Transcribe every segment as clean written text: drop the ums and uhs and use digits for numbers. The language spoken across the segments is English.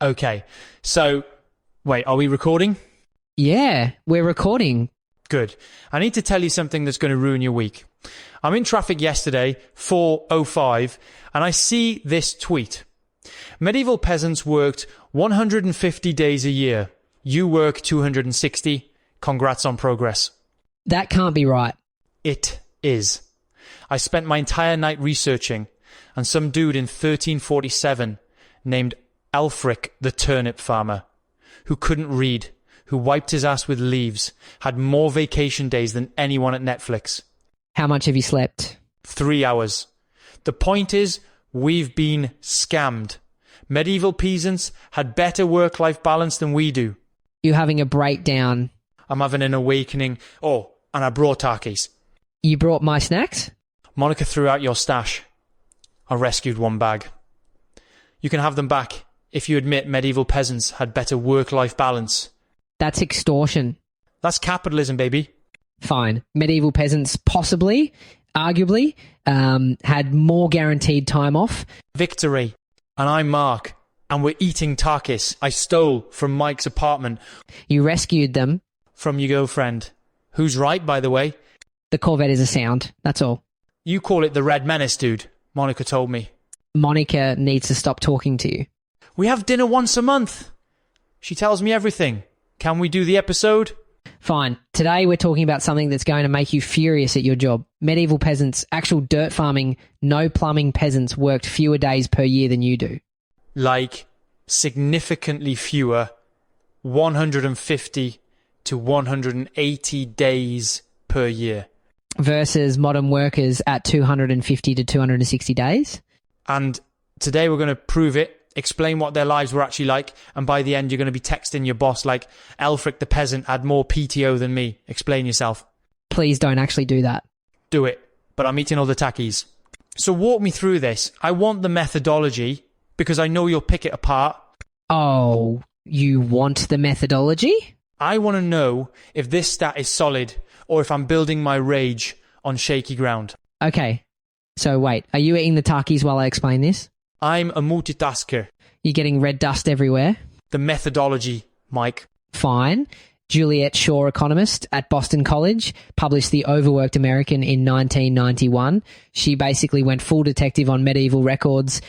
Okay, so wait, are we recording? Yeah, we're recording. Good. I need to tell you something that's going to ruin your week. I'm in traffic yesterday, 4:05, and I see this tweet. Medieval peasants worked 150 days a year. You work 260. Congrats on progress. That can't be right. It is. I spent my entire night researching, and some dude in 1347 named Aethelric the turnip farmer, who couldn't read, who wiped his ass with leaves, had more vacation days than anyone at Netflix. How much have you slept? 3 hours. The point is, we've been scammed. Medieval peasants had better work-life balance than we do. You're having a breakdown. I'm having an awakening. Oh, and I brought Takis. You brought my snacks? Monica threw out your stash. I rescued one bag. You can have them back if you admit medieval peasants had better work-life balance. That's extortion. That's capitalism, baby. Fine. Medieval peasants possibly, arguably, had more guaranteed time off. Victory. And I'm Mark. And we're eating Takis I stole from Mike's apartment. You rescued them. From your girlfriend. Who's right, by the way? The Corvette is a sound. That's all. You call it the Red Menace, dude. Monica told me. Monica needs to stop talking to you. We have dinner once a month. She tells me everything. Can we do the episode? Fine. Today we're talking about something that's going to make you furious at your job. Medieval peasants, actual dirt farming, no plumbing peasants worked fewer days per year than you do. Like, significantly fewer, 150 to 180 days per year. Versus modern workers at 250 to 260 days. And today we're going to prove it, explain what their lives were actually like, and by the end you're going to be texting your boss like, Aethelric the peasant had more PTO than me. Explain yourself. Please don't actually do that. Do it, but I'm eating all the Takis. So walk me through this. I want the methodology, because I know you'll pick it apart. Oh, you want the methodology? I want to know if this stat is solid, or if I'm building my rage on shaky ground. Okay, so wait, are you eating the Takis while I explain this? I'm a multitasker. You're getting red dust everywhere? The methodology, Mike. Fine. Juliet Shaw, economist at Boston College, published The Overworked American in 1991. She basically went full detective on medieval records,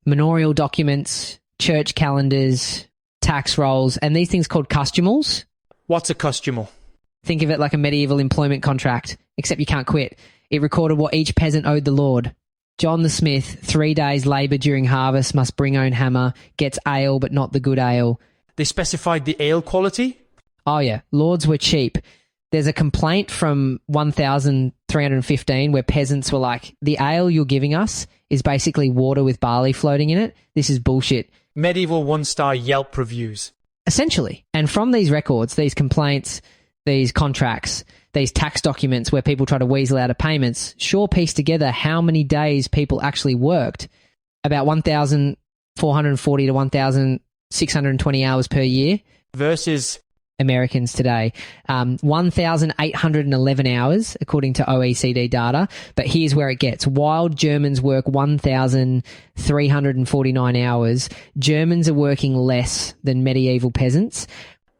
manorial documents, church calendars, tax rolls, and these things called custumals. What's a custumal? Think of it like a medieval employment contract, except you can't quit. It recorded what each peasant owed the lord. John the Smith, 3 days' labour during harvest, must bring own hammer, gets ale but not the good ale. They specified the ale quality? Oh yeah, lords were cheap. There's a complaint from 1315 where peasants were like, the ale you're giving us is basically water with barley floating in it. This is bullshit. Medieval one-star Yelp reviews. Essentially. And from these records, these complaints, these contracts, these tax documents where people try to weasel out of payments, Shaw pieced together how many days people actually worked. About 1,440 to 1,620 hours per year. Versus Americans today. 1,811 hours, according to OECD data. But here's where it gets. While Germans work 1,349 hours, Germans are working less than medieval peasants.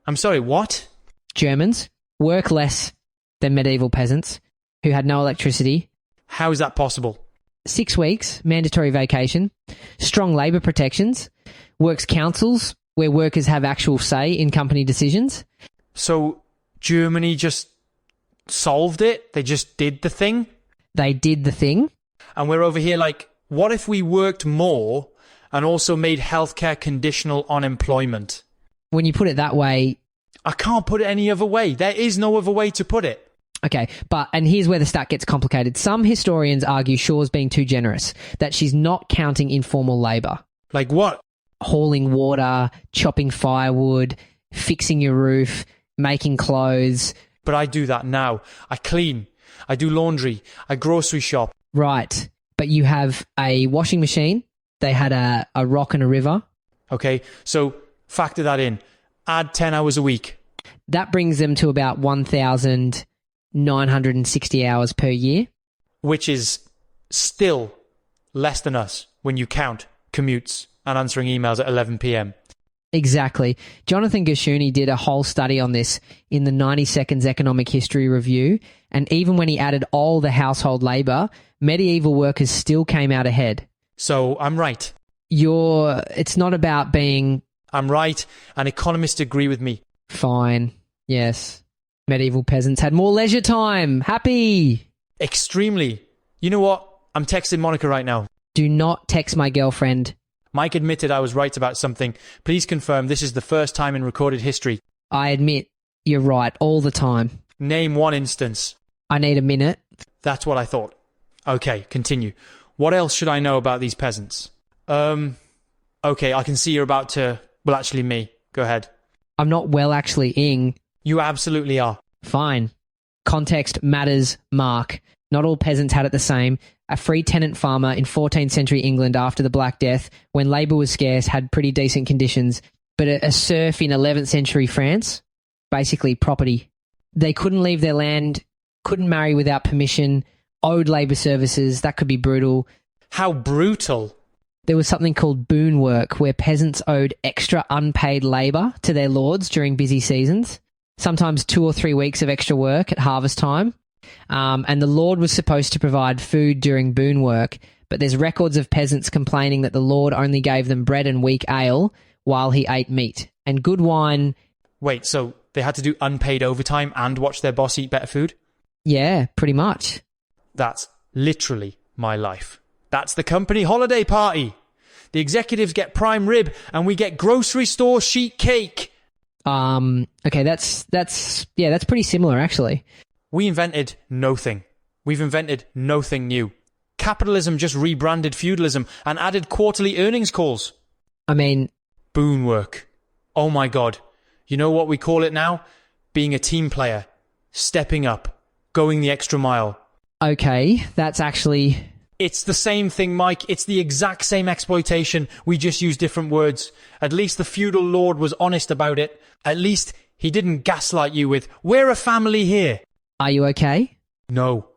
I'm sorry, what? Germans work less than medieval peasants who had no electricity. How is that possible? 6 weeks, mandatory vacation, strong labour protections, works councils where workers have actual say in company decisions. So Germany just solved it? They just did the thing? They did the thing. And we're over here like, what if we worked more and also made healthcare conditional on employment? When you put it that way... I can't put it any other way. There is no other way to put it. Okay, and here's where the stat gets complicated. Some historians argue Shaw's being too generous, that she's not counting informal labour. Like what? Hauling water, chopping firewood, fixing your roof, making clothes. But I do that now. I clean. I do laundry. I grocery shop. Right. But you have a washing machine. They had a rock and a river. Okay, so factor that in. Add 10 hours a week. That brings them to about 1,960 hours per year. Which is still less than us when you count commutes and answering emails at 11 p.m. Exactly. Jonathan Gershuni did a whole study on this in the 90 Seconds Economic History Review, and even when he added all the household labour, medieval workers still came out ahead. So I'm right. It's not about being... I'm right, and economists agree with me. Fine. Yes. Medieval peasants had more leisure time. Happy. Extremely. You know what? I'm texting Monica right now. Do not text my girlfriend. Mike admitted I was right about something. Please confirm this is the first time in recorded history. I admit you're right all the time. Name one instance. I need a minute. That's what I thought. Okay, continue. What else should I know about these peasants? Okay, I can see you're about to... Well, actually me. Go ahead. I'm not actually-ing. You absolutely are. Fine. Context matters, Mark. Not all peasants had it the same. A free tenant farmer in 14th century England after the Black Death, when labour was scarce, had pretty decent conditions. But a serf in 11th century France, basically property. They couldn't leave their land, couldn't marry without permission, owed labour services. That could be brutal. How brutal. There was something called boon work, where peasants owed extra unpaid labour to their lords during busy seasons, sometimes 2 or 3 weeks of extra work at harvest time. And the lord was supposed to provide food during boon work, but there's records of peasants complaining that the lord only gave them bread and weak ale while he ate meat. And good wine... Wait, so they had to do unpaid overtime and watch their boss eat better food? Yeah, pretty much. That's literally my life. That's the company holiday party. The executives get prime rib and we get grocery store sheet cake. Okay, that's pretty similar actually. We invented nothing. We've invented nothing new. Capitalism just rebranded feudalism and added quarterly earnings calls. I mean... Boon work. Oh my God. You know what we call it now? Being a team player. Stepping up. Going the extra mile. Okay, that's actually... It's the same thing, Mike. It's the exact same exploitation. We just use different words. At least the feudal lord was honest about it. At least he didn't gaslight you with, "We're a family here." Are you okay? No.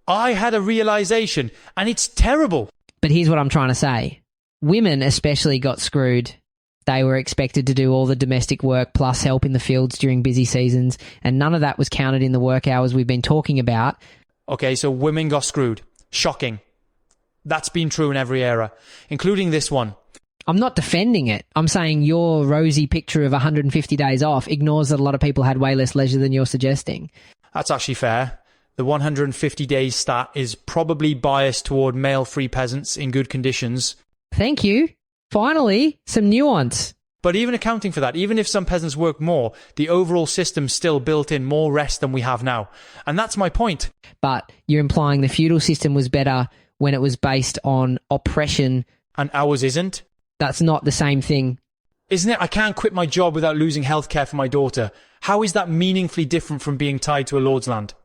I had a realization, and it's terrible. But here's what I'm trying to say. Women especially got screwed. They were expected to do all the domestic work plus help in the fields during busy seasons, and none of that was counted in the work hours we've been talking about. Okay, so women got screwed. Shocking. That's been true in every era, including this one. I'm not defending it. I'm saying your rosy picture of 150 days off ignores that a lot of people had way less leisure than you're suggesting. That's actually fair. The 150 days stat is probably biased toward male-free peasants in good conditions. Thank you. Finally, some nuance. But even accounting for that, even if some peasants work more, the overall system still built in more rest than we have now. And that's my point. But you're implying the feudal system was better when it was based on oppression. And ours isn't? That's not the same thing. Isn't it? I can't quit my job without losing healthcare for my daughter. How is that meaningfully different from being tied to a lord's land?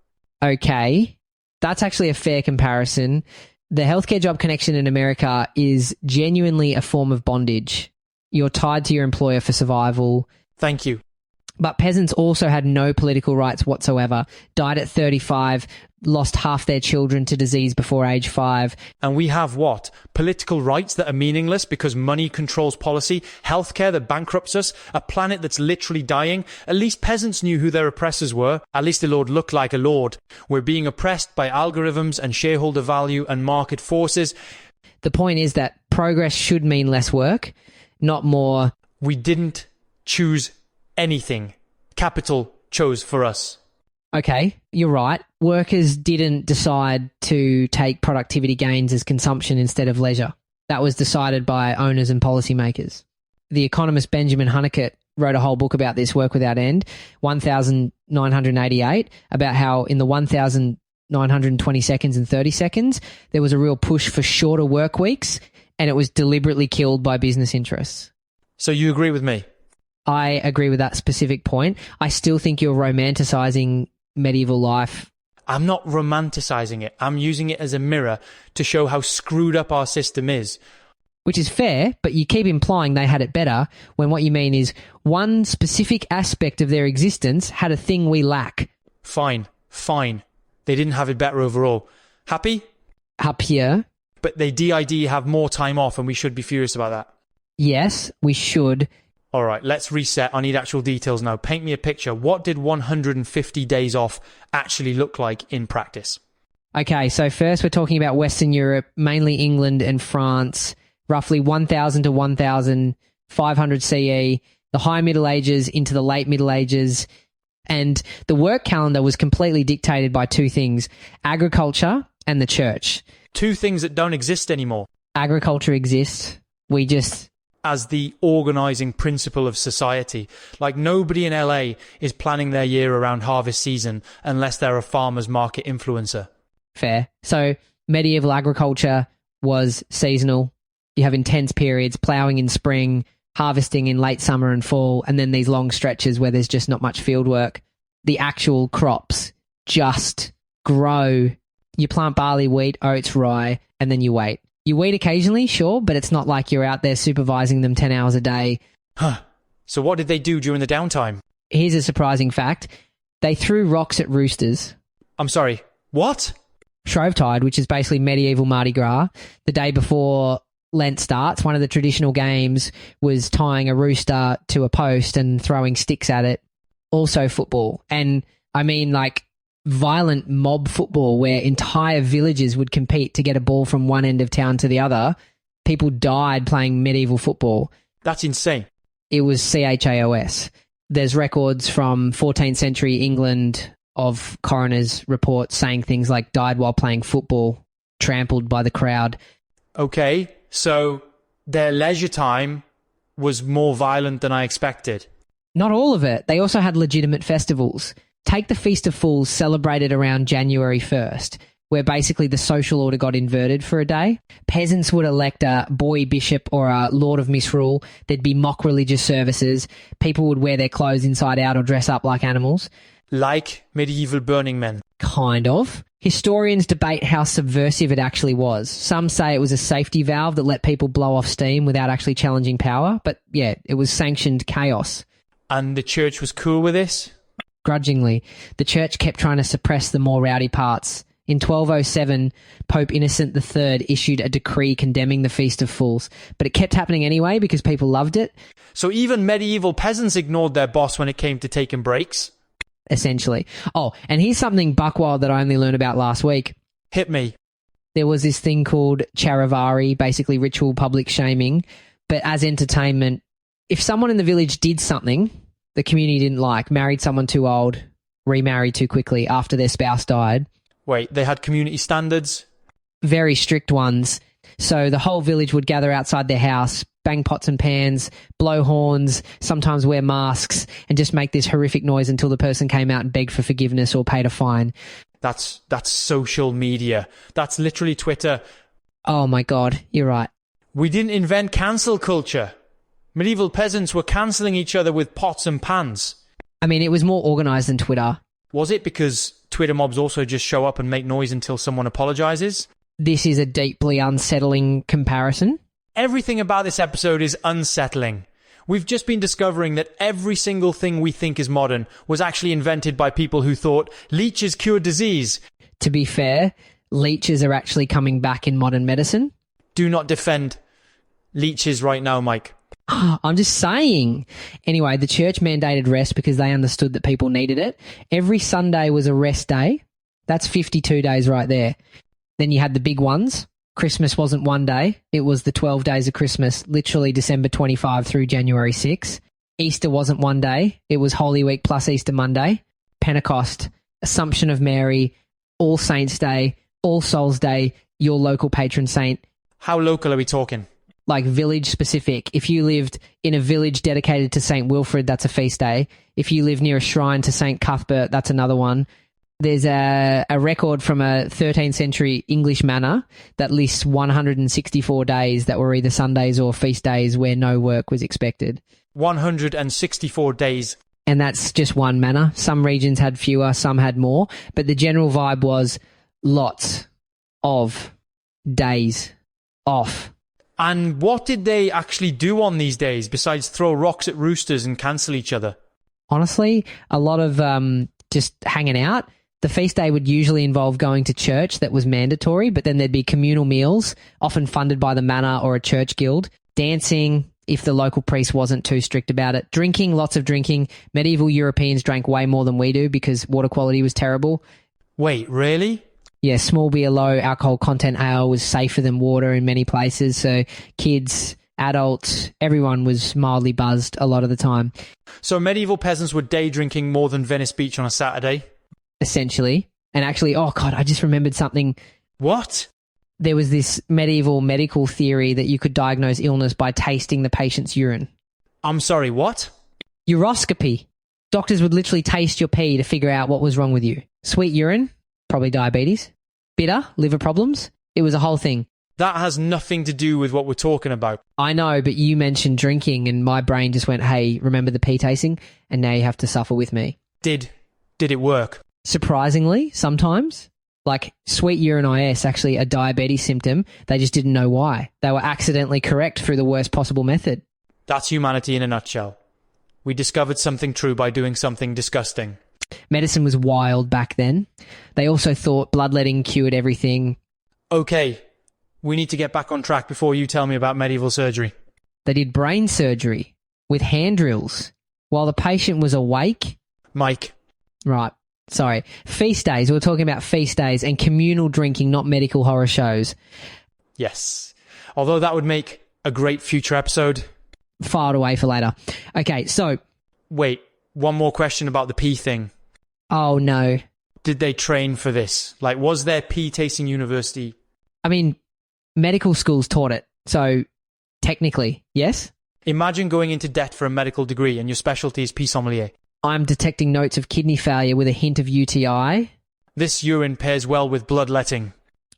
Okay, that's actually a fair comparison. The healthcare job connection in America is genuinely a form of bondage. You're tied to your employer for survival. Thank you. But peasants also had no political rights whatsoever, died at 35, lost half their children to disease before age 5. And we have what? Political rights that are meaningless because money controls policy, healthcare that bankrupts us, a planet that's literally dying. At least peasants knew who their oppressors were. At least the lord looked like a lord. We're being oppressed by algorithms and shareholder value and market forces. The point is that progress should mean less work, not more. We didn't choose anything. Capital chose for us. Okay, you're right. Workers didn't decide to take productivity gains as consumption instead of leisure. That was decided by owners and policymakers. The economist Benjamin Hunnicutt wrote a whole book about this, Work Without End, 1988, about how in the 1920 seconds and 30 seconds, there was a real push for shorter work weeks, and it was deliberately killed by business interests. So you agree with me? I agree with that specific point. I still think you're romanticizing medieval life. I'm not romanticizing it. I'm using it as a mirror to show how screwed up our system is. Which is fair, but you keep implying they had it better when what you mean is one specific aspect of their existence had a thing we lack. Fine. They didn't have it better overall. Happy? Happier. But they DID have more time off and we should be furious about that. Yes, we should. All right, let's reset. I need actual details now. Paint me a picture. What did 150 days off actually look like in practice? Okay, so first we're talking about Western Europe, mainly England and France, roughly 1000 to 1500 CE, the High Middle Ages into the Late Middle Ages, and the work calendar was completely dictated by two things, agriculture and the church. Two things that don't exist anymore. Agriculture exists. We just... as the organising principle of society. Like, nobody in LA is planning their year around harvest season unless they're a farmer's market influencer. Fair. So medieval agriculture was seasonal. You have intense periods, ploughing in spring, harvesting in late summer and fall, and then these long stretches where there's just not much field work. The actual crops just grow. You plant barley, wheat, oats, rye, and then you wait. You weed occasionally, sure, but it's not like you're out there supervising them 10 hours a day. Huh. So what did they do during the downtime? Here's a surprising fact. They threw rocks at roosters. I'm sorry, what? Shrovetide, which is basically medieval Mardi Gras, the day before Lent starts, one of the traditional games was tying a rooster to a post and throwing sticks at it. Also football. And I mean, like, violent mob football where entire villages would compete to get a ball from one end of town to the other. People died playing medieval football. That's insane. It was CHAOS. There's records from 14th century England of coroners' reports saying things like died while playing football, trampled by the crowd. Okay, so their leisure time was more violent than I expected. Not all of it. They also had legitimate festivals. Take the Feast of Fools celebrated around January 1st, where basically the social order got inverted for a day. Peasants would elect a boy bishop or a lord of misrule. There'd be mock religious services. People would wear their clothes inside out or dress up like animals. Like medieval Burning Men. Kind of. Historians debate how subversive it actually was. Some say it was a safety valve that let people blow off steam without actually challenging power. But yeah, it was sanctioned chaos. And the church was cool with this? Grudgingly, the church kept trying to suppress the more rowdy parts. In 1207, Pope Innocent III issued a decree condemning the Feast of Fools, but it kept happening anyway because people loved it. So even medieval peasants ignored their boss when it came to taking breaks? Essentially. Oh, and here's something buckwild that I only learned about last week. Hit me. There was this thing called charivari, basically ritual public shaming, but as entertainment. If someone in the village did something the community didn't like, married someone too old, remarried too quickly after their spouse died. Wait, they had community standards? Very strict ones. So the whole village would gather outside their house, bang pots and pans, blow horns, sometimes wear masks, and just make this horrific noise until the person came out and begged for forgiveness or paid a fine. That's social media. That's literally Twitter. Oh my God, you're right. We didn't invent cancel culture. Medieval peasants were cancelling each other with pots and pans. I mean, it was more organised than Twitter. Was it because Twitter mobs also just show up and make noise until someone apologises? This is a deeply unsettling comparison. Everything about this episode is unsettling. We've just been discovering that every single thing we think is modern was actually invented by people who thought leeches cure disease. To be fair, leeches are actually coming back in modern medicine. Do not defend leeches right now, Mike. I'm just saying. Anyway, the church mandated rest because they understood that people needed it. Every Sunday was a rest day. That's 52 days right there. Then you had the big ones. Christmas wasn't one day. It was the 12 days of Christmas, literally December 25 through January 6. Easter wasn't one day. It was Holy Week plus Easter Monday. Pentecost, Assumption of Mary, All Saints Day, All Souls Day, your local patron saint. How local are we talking? Like village specific. If you lived in a village dedicated to St. Wilfrid, that's a feast day. If you live near a shrine to St. Cuthbert, that's another one. There's a record from a 13th century English manor that lists 164 days that were either Sundays or feast days where no work was expected. 164 days. And that's just one manor. Some regions had fewer, some had more. But the general vibe was lots of days off. And what did they actually do on these days besides throw rocks at roosters and cancel each other? Honestly, a lot of just hanging out. The feast day would usually involve going to church, that was mandatory, but then there'd be communal meals, often funded by the manor or a church guild, dancing, if the local priest wasn't too strict about it. Drinking, lots of drinking. Medieval Europeans drank way more than we do because water quality was terrible. Wait, really? Yeah, small beer, low alcohol content ale was safer than water in many places. So kids, adults, everyone was mildly buzzed a lot of the time. So medieval peasants were day drinking more than Venice Beach on a Saturday? Essentially. And actually, oh God, I just remembered something. What? There was this medieval medical theory that you could diagnose illness by tasting the patient's urine. I'm sorry, what? Uroscopy. Doctors would literally taste your pee to figure out what was wrong with you. Sweet urine, probably diabetes. Bitter, liver problems. It was a whole thing. That has nothing to do with what we're talking about. I know, but you mentioned drinking and my brain just went, hey, remember the pee tasting? And now you have to suffer with me. Did it work? Surprisingly, sometimes. Like sweet urine IS, actually a diabetes symptom. They just didn't know why. They were accidentally correct through the worst possible method. That's humanity in a nutshell. We discovered something true by doing something disgusting. Medicine was wild back then. They also thought bloodletting cured everything. Okay, we need to get back on track before you tell me about medieval surgery. They did brain surgery with hand drills while the patient was awake. Mike. Right. Sorry. Feast days. We were talking about feast days and communal drinking, not medical horror shows. Yes. Although that would make a great future episode. Filed away for later. Okay, so... Wait, one more question about the pee thing. Oh, no. Did they train for this? Like, was there pee tasting university? I mean, medical schools taught it. So, technically, yes? Imagine going into debt for a medical degree and your specialty is pee sommelier. I'm detecting notes of kidney failure with a hint of UTI. This urine pairs well with bloodletting.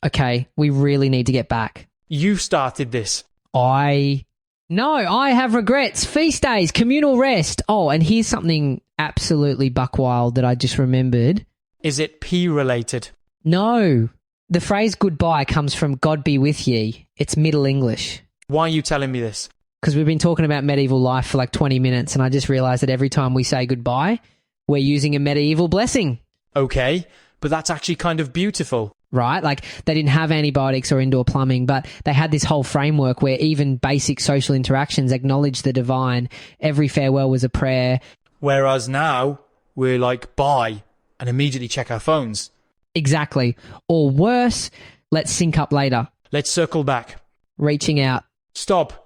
Okay, we really need to get back. You started this. No, I have regrets. Feast days, communal rest. Oh, and here's something absolutely buckwild that I just remembered. Is it pee related? No. The phrase goodbye comes from God be with ye. It's Middle English. Why are you telling me this? Because we've been talking about medieval life for like 20 minutes and I just realised that every time we say goodbye, we're using a medieval blessing. Okay, but that's actually kind of beautiful. Right? Like they didn't have antibiotics or indoor plumbing, but they had this whole framework where even basic social interactions acknowledged the divine. Every farewell was a prayer. Whereas now, we're like, bye, and immediately check our phones. Exactly. Or worse, let's sync up later. Let's circle back. Reaching out. Stop.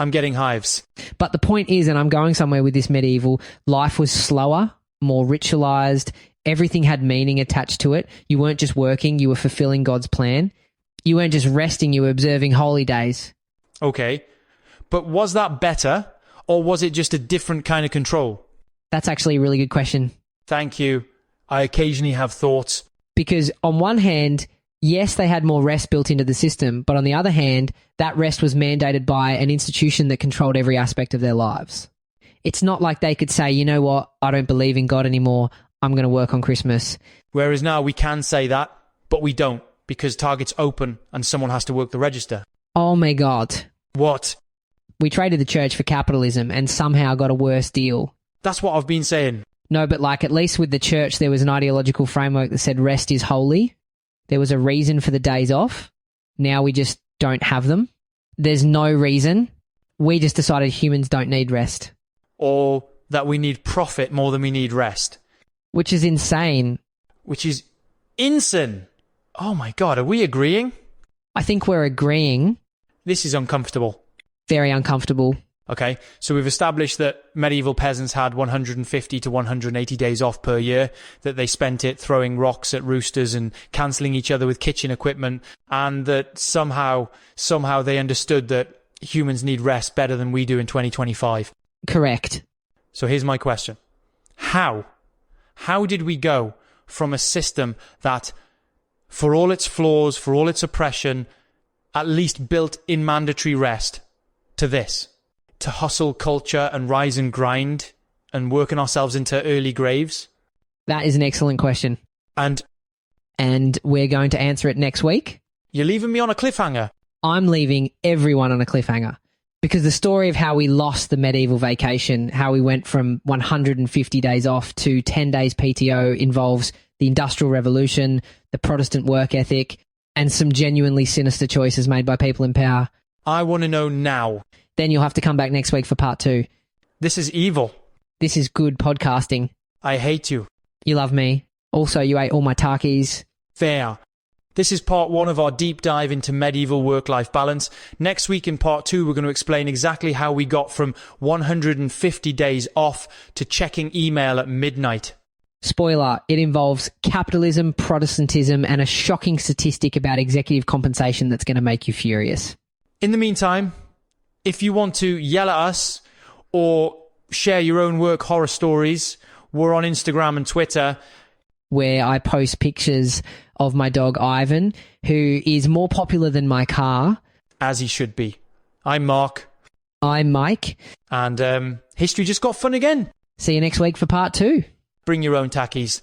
I'm getting hives. But the point is, and I'm going somewhere with this medieval, life was slower, more ritualized. Everything had meaning attached to it. You weren't just working, you were fulfilling God's plan. You weren't just resting, you were observing holy days. Okay. But was that better, or was it just a different kind of control? That's actually a really good question. Thank you. I occasionally have thoughts. Because on one hand, yes, they had more rest built into the system, but on the other hand, that rest was mandated by an institution that controlled every aspect of their lives. It's not like they could say, you know what, I don't believe in God anymore, I'm going to work on Christmas. Whereas now we can say that, but we don't, because Target's open and someone has to work the register. Oh my God. What? We traded the church for capitalism and somehow got a worse deal. That's what I've been saying. No, but like at least with the church, there was an ideological framework that said rest is holy. There was a reason for the days off. Now we just don't have them. There's no reason. We just decided humans don't need rest. Or that we need profit more than we need rest. Which is insane. Which is insane. Oh my God, are we agreeing? I think we're agreeing. This is uncomfortable. Very uncomfortable. Okay, so we've established that medieval peasants had 150 to 180 days off per year, that they spent it throwing rocks at roosters and cancelling each other with kitchen equipment, and that somehow they understood that humans need rest better than we do in 2025. Correct. So here's my question. How did we go from a system that, for all its flaws, for all its oppression, at least built in mandatory rest, to this? To hustle culture and rise and grind and working ourselves into early graves? That is an excellent question. And we're going to answer it next week. You're leaving me on a cliffhanger. I'm leaving everyone on a cliffhanger. Because the story of how we lost the medieval vacation, how we went from 150 days off to 10 days PTO involves the Industrial Revolution, the Protestant work ethic, and some genuinely sinister choices made by people in power. I want to know now. Then you'll have to come back next week for part 2. This is evil. This is good podcasting. I hate you. You love me. Also, you ate all my Takis. Fair. This is part 1 of our deep dive into medieval work-life balance. Next week in part 2, we're going to explain exactly how we got from 150 days off to checking email at midnight. Spoiler, it involves capitalism, Protestantism, and a shocking statistic about executive compensation that's going to make you furious. In the meantime, if you want to yell at us or share your own work horror stories, we're on Instagram and Twitter, where I post pictures of my dog Ivan, who is more popular than my car. As he should be. I'm Mark. I'm Mike. And history just got fun again. See you next week for part 2. Bring your own Takis.